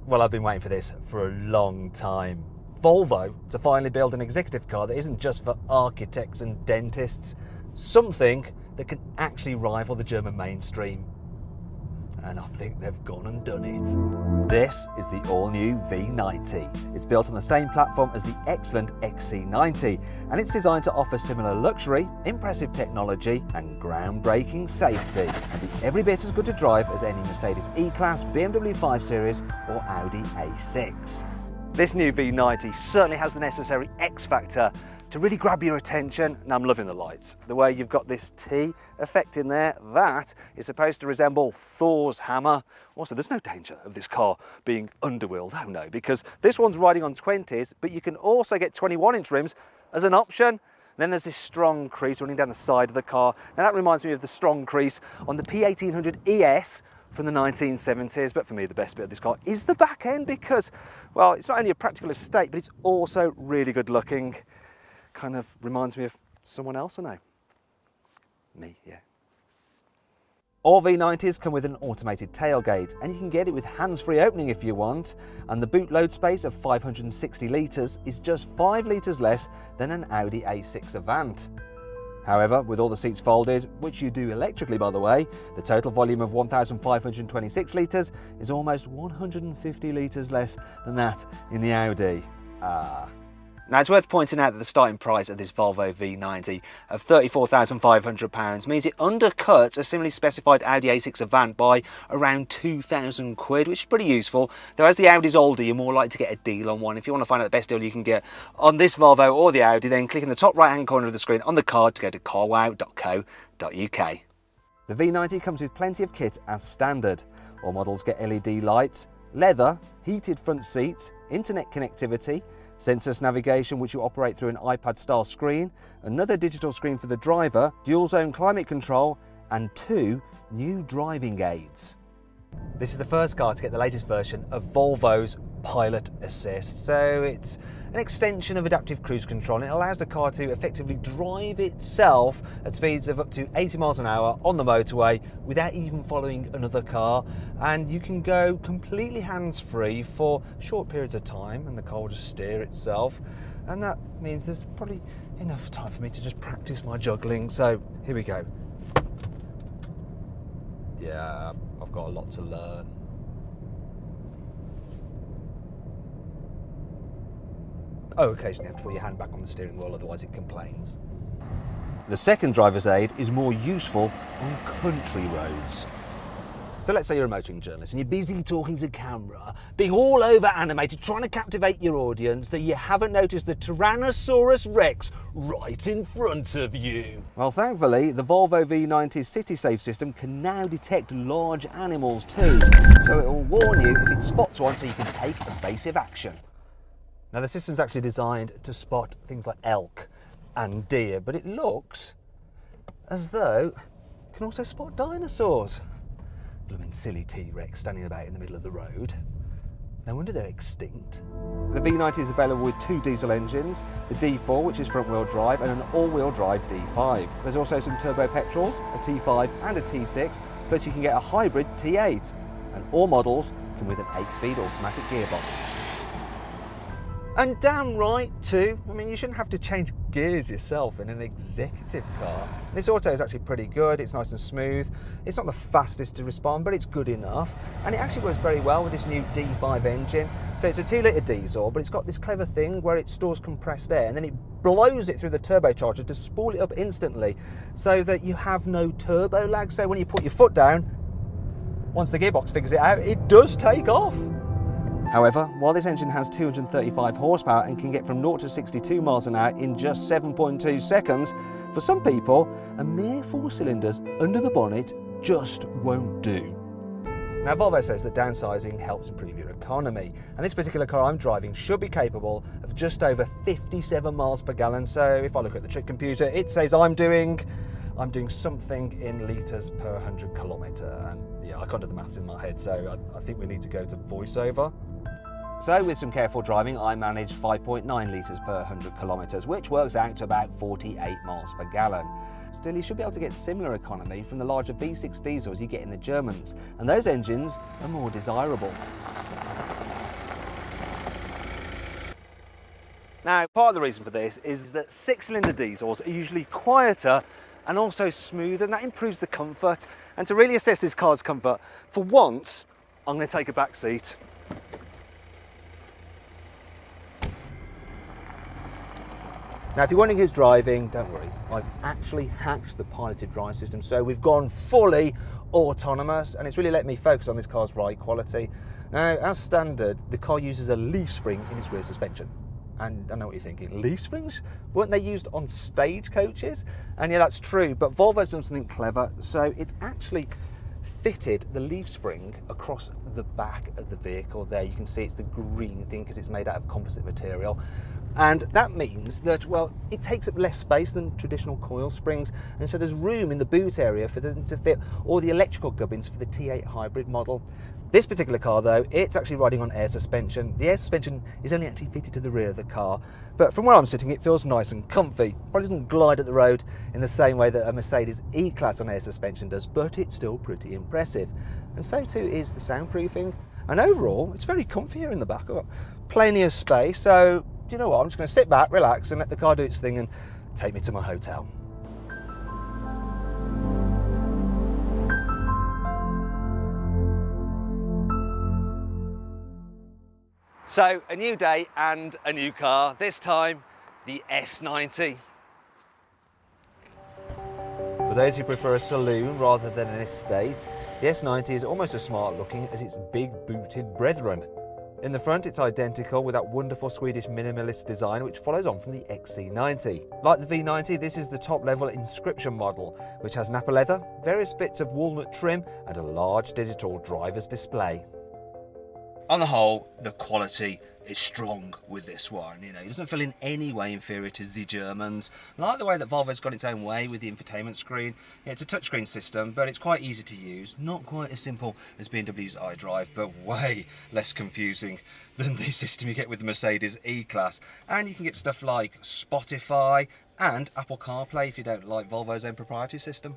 Well, I've been waiting for this for a long time. Volvo to finally build an executive car that isn't just for architects and dentists, something that can actually rival the German mainstream. And I think they've gone and done it. This is the all-new V90. It's built on the same platform as the excellent XC90, and it's designed to offer similar luxury, impressive technology, and groundbreaking safety, and be every bit as good to drive as any Mercedes E-Class, BMW 5 Series, or Audi A6. This new V90 certainly has the necessary X factor to really grab your attention. Now, I'm loving the lights. The way you've got this T effect in there, that is supposed to resemble Thor's hammer. Also, there's no danger of this car being underwheeled, oh no, because this one's riding on 20s, but you can also get 21-inch rims as an option. And then there's this strong crease running down the side of the car. Now, that reminds me of the strong crease on the P1800 ES from the 1970s, but for me the best bit of this car is the back end because, well, it's not only a practical estate, but it's also really good looking. Kind of reminds me of someone else I know. Me, yeah. All V90s come with an automated tailgate, and you can get it with hands-free opening if you want, and the boot load space of 560 litres is just 5 litres less than an Audi A6 Avant. However, with all the seats folded, which you do electrically by the way, the total volume of 1,526 litres is almost 150 litres less than that in the Audi. Now, it's worth pointing out that the starting price of this Volvo V90 of £34,500 means it undercuts a similarly specified Audi A6 Avant by around 2,000 quid, which is pretty useful. Though as the Audi's older, you're more likely to get a deal on one. If you want to find out the best deal you can get on this Volvo or the Audi, then click in the top right-hand corner of the screen on the card to go to carwow.co.uk. The V90 comes with plenty of kit as standard. All models get LED lights, leather, heated front seats, internet connectivity, sensorless navigation which you operate through an iPad-style screen, another digital screen for the driver, dual-zone climate control, and 2 new driving aids. This is the first car to get the latest version of Volvo's Pilot Assist. So it's an extension of adaptive cruise control, and it allows the car to effectively drive itself at speeds of up to 80 miles an hour on the motorway without even following another car. And you can go completely hands-free for short periods of time, and the car will just steer itself. And that means there's probably enough time for me to just practice my juggling. So here we go. Yeah, I've got a lot to learn. Oh, occasionally you have to put your hand back on the steering wheel, otherwise it complains. The second driver's aid is more useful on country roads. So let's say you're a motoring journalist and you're busy talking to camera, being all over animated, trying to captivate your audience, that you haven't noticed the Tyrannosaurus Rex right in front of you. Well, thankfully, the Volvo V90 City Save system can now detect large animals too, so it will warn you if it spots one so you can take evasive action. Now, the system's actually designed to spot things like elk and deer, but it looks as though it can also spot dinosaurs. Blooming silly T-Rex standing about in the middle of the road. No wonder they're extinct. The V90 is available with 2 diesel engines, the D4, which is front-wheel drive, and an all-wheel drive D5. There's also some turbo petrols, a T5 and a T6, plus you can get a hybrid T8. And all models come with an 8-speed automatic gearbox. And damn right too. I mean, you shouldn't have to change gears yourself in an executive car. This auto is actually pretty good. It's nice and smooth. It's not the fastest to respond, but it's good enough. And it actually works very well with this new D5 engine. So it's a 2-litre diesel, but it's got this clever thing where it stores compressed air and then it blows it through the turbocharger to spool it up instantly so that you have no turbo lag. So when you put your foot down, once the gearbox figures it out, it does take off. However, while this engine has 235 horsepower and can get from 0 to 62 miles an hour in just 7.2 seconds, for some people, a mere 4 cylinders under the bonnet just won't do. Now, Volvo says that downsizing helps improve your economy, and this particular car I'm driving should be capable of just over 57 miles per gallon. So if I look at the trick computer, it says I'm doing something in litres per 100 kilometre, and yeah, I can't do the maths in my head, so I think we need to go to voiceover. So with some careful driving, I managed 5.9 litres per 100 kilometres, which works out to about 48 miles per gallon. Still, you should be able to get similar economy from the larger V6 diesels you get in the Germans, and those engines are more desirable. Now, part of the reason for this is that six-cylinder diesels are usually quieter and also smoother, and that improves the comfort. And to really assess this car's comfort, for once, I'm going to take a back seat. Now, if you're wondering who's driving, don't worry. I've actually hacked the piloted drive system, so we've gone fully autonomous, and it's really let me focus on this car's ride quality. Now, as standard, the car uses a leaf spring in its rear suspension. And I know what you're thinking, leaf springs? Weren't they used on stagecoaches? And yeah, that's true, but Volvo's done something clever. So it's actually fitted the leaf spring across the back of the vehicle there. You can see it's the green thing because it's made out of composite material. And that means that, well, it takes up less space than traditional coil springs. And so there's room in the boot area for them to fit all the electrical gubbins for the T8 hybrid model. This particular car though, it's actually riding on air suspension. The air suspension is only actually fitted to the rear of the car, but from where I'm sitting it feels nice and comfy. Probably doesn't glide at the road in the same way that a Mercedes E-Class on air suspension does, but it's still pretty impressive. And so too is the soundproofing. And overall, it's very comfy here in the back. I've got plenty of space, so do you know what? I'm just going to sit back, relax, and let the car do its thing and take me to my hotel. So, a new day and a new car, this time the S90. For those who prefer a saloon rather than an estate, the S90 is almost as smart looking as its big booted brethren. In the front it's identical with that wonderful Swedish minimalist design which follows on from the XC90. Like the V90, this is the top level inscription model, which has Napa leather, various bits of walnut trim and a large digital driver's display. On the whole, the quality is strong with this one. You know, it doesn't feel in any way inferior to the Germans. I like the way that Volvo's got its own way with the infotainment screen. Yeah, it's a touchscreen system, but it's quite easy to use. Not quite as simple as BMW's iDrive, but way less confusing than the system you get with the Mercedes E-Class. And you can get stuff like Spotify and Apple CarPlay if you don't like Volvo's own proprietary system.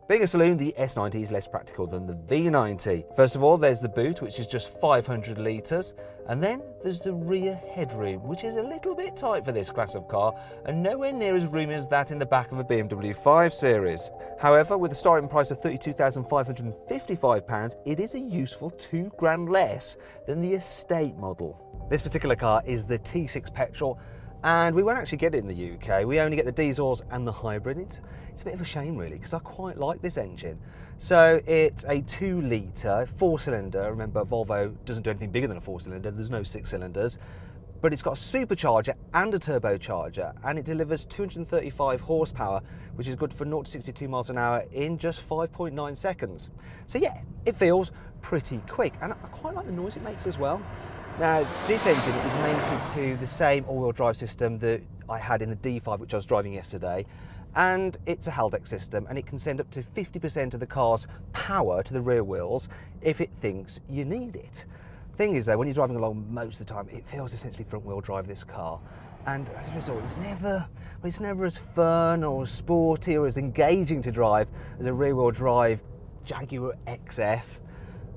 Being a saloon, the S90 is less practical than the V90. First of all, there's the boot, which is just 500 litres, and then there's the rear headroom, which is a little bit tight for this class of car, and nowhere near as roomy as that in the back of a BMW 5 Series. However, with a starting price of £32,555, it is a useful £2,000 less than the estate model. This particular car is the T6 petrol, and we won't actually get it in the UK. We only get the diesels and the hybrid. It's a bit of a shame really, because I quite like this engine. So it's a 2 litre, 4-cylinder. Remember, Volvo doesn't do anything bigger than a 4-cylinder. There's no 6 cylinders. But it's got a supercharger and a turbocharger, and it delivers 235 horsepower, which is good for 0 to 62 miles an hour in just 5.9 seconds. So yeah, it feels pretty quick, and I quite like the noise it makes as well. Now, this engine is mated to the same all-wheel drive system that I had in the D5, which I was driving yesterday, and it's a Haldex system, and it can send up to 50% of the car's power to the rear wheels if it thinks you need it. Thing is though, when you're driving along most of the time, it feels essentially front-wheel drive, this car, and as a result, it's never as fun or as sporty or as engaging to drive as a rear-wheel drive Jaguar XF.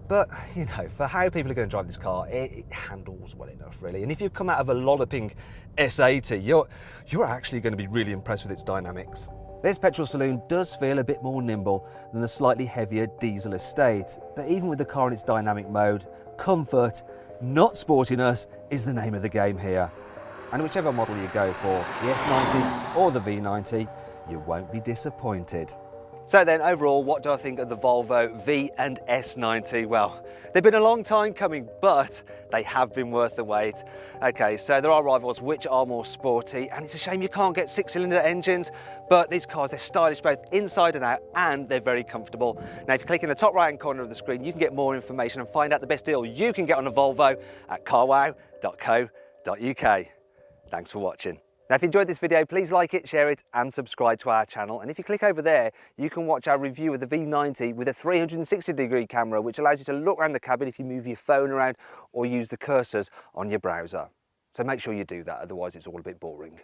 But, you know, for how people are going to drive this car, it handles well enough, really. And if you come out of a lolloping S80, you're actually going to be really impressed with its dynamics. This petrol saloon does feel a bit more nimble than the slightly heavier diesel estate. But even with the car in its dynamic mode, comfort, not sportiness, is the name of the game here. And whichever model you go for, the S90 or the V90, you won't be disappointed. So then, overall, what do I think of the Volvo V and S90? Well, they've been a long time coming, but they have been worth the wait. Okay, so there are rivals which are more sporty, and it's a shame you can't get 6-cylinder engines, but these cars, they're stylish both inside and out, and they're very comfortable. Now, if you click in the top right-hand corner of the screen, you can get more information and find out the best deal you can get on a Volvo at carwow.co.uk. Thanks for watching. Now, if you enjoyed this video, please like it, share it, and subscribe to our channel. And if you click over there, you can watch our review of the V90 with a 360-degree camera, which allows you to look around the cabin if you move your phone around or use the cursors on your browser. So make sure you do that, otherwise it's all a bit boring.